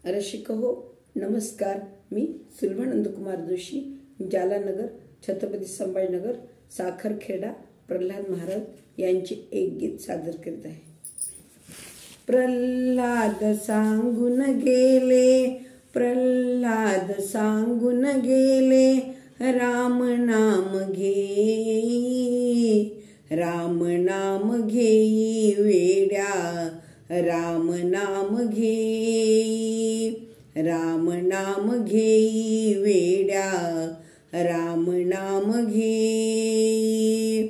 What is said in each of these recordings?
रसिक हो नमस्कार. मी सुलभा नंदकुमार जोशी, जालानगर, छत्रपती संभाजीनगर, साखरखेडा प्रल्हाद महाराज यांचे एक गीत सादर करीत आहे. प्रल्हाद सांगून गेले, प्रल्हाद सांगून गेले, राम नाम घेई, राम नाम घेई वेड्या, राम नाम घेई, राम नाम घेई वेड्या, राम नाम घेई.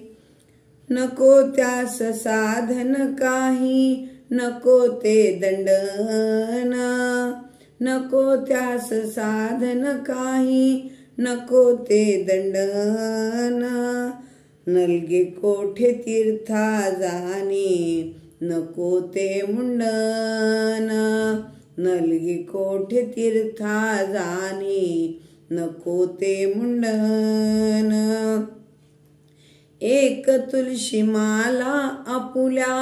नको त्यास साधन काही, नको ते दंडन, नको त्यास साधन काही, नको ते दंडन. नलगे कोठे तीर्था जाणे, नको ते मुंडन, नलगे कोठे तीर्था जाणे, नको ते मुंडन. एक तुळशी माला आपुल्या,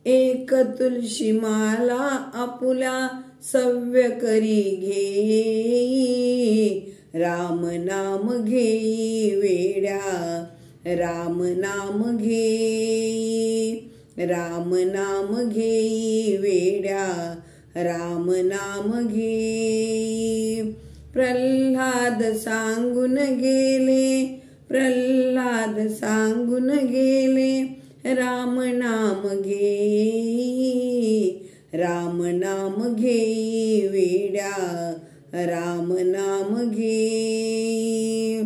एक तुळशी माला आपुल्या, सव्य करी घेई, राम नाम घेई वेड्या, राम नाम घेई, राम नाम घेई वेड्या, राम नाम घेई. प्रल्हाद सांगून गेले, प्रल्हाद सांगून गेले, राम नाम घेई, राम नाम घेई वेड्या, राम नाम घेई.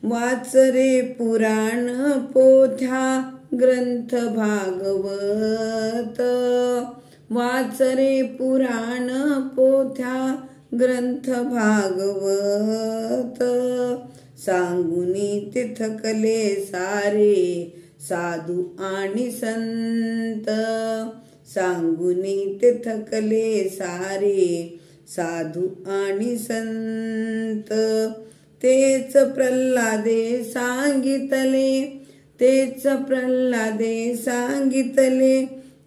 वाच रे पुराण पोथ्या ग्रंथ भागवत, वाच रे पुराण पोथ्या ग्रंथ भागवत. सांगुनी ते थकले सारे साधू आणि संत, सांगुनी ते थकले सारे साधू आणि संत. तेच प्रल्हादे सांगितले, तेच प्रल्हादे सांगितले,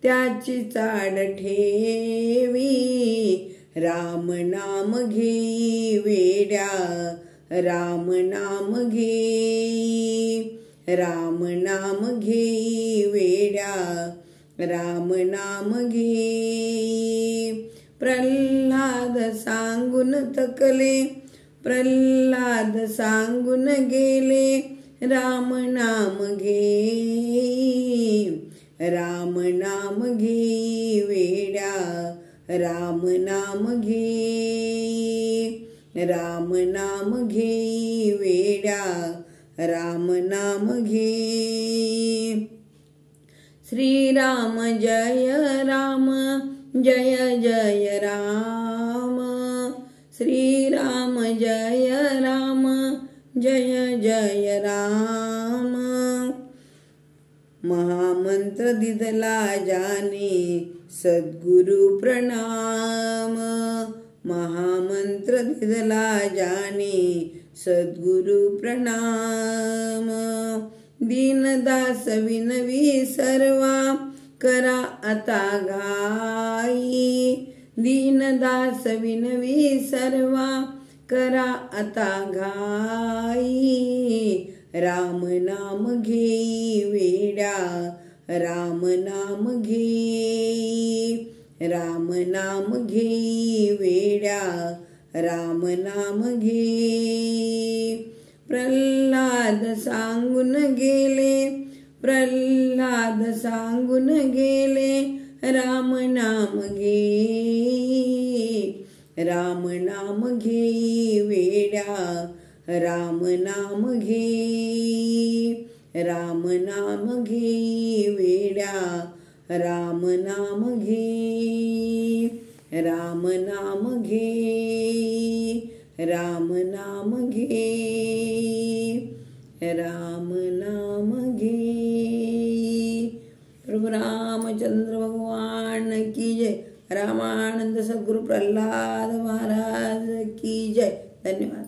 त्याची चाड ठेवी, राम नाम घेई वेड्या, राम नाम घेई, राम नाम घेई वेड्या, राम नाम घेई. प्रल्हाद सांगून थकले, प्रल्हाद सांगून गेले, राम नाम घेई, राम नाम घेई वेड्या, राम नाम घेई, राम नाम घेई वेड्या, राम नाम घेई. श्रीराम जय राम, जय जय राम, श्रीराम जय राम, जय जय राम. महामंत्र दिदला जाने, सद्गुरु प्रणाम, महामंत्र दिदला जाने, सद्गुरु प्रणाम. दीनदास विनवी सर्वा, करा आता घाई, दीनदास विनवी सर्वा, करा आता घाई. राम नाम घेई वेड्या, राम नाम घेई, राम नाम घेई वेड्या, राम नाम घेई. प्रल्हाद सांगून गेले, प्रल्हाद सांगून गेले, राम नाम घेई, राम नाम घेई वेड्या, राम नाम घेई, राम नाम घेई वेड्या, राम नाम घेई, राम नाम घेई, राम नाम घेई, राम नाम घेई. प्रभु रामचंद्र भगवान की जय. रामानंद सद्गुरु प्रल्हाद महाराज की जय. धन्यवाद.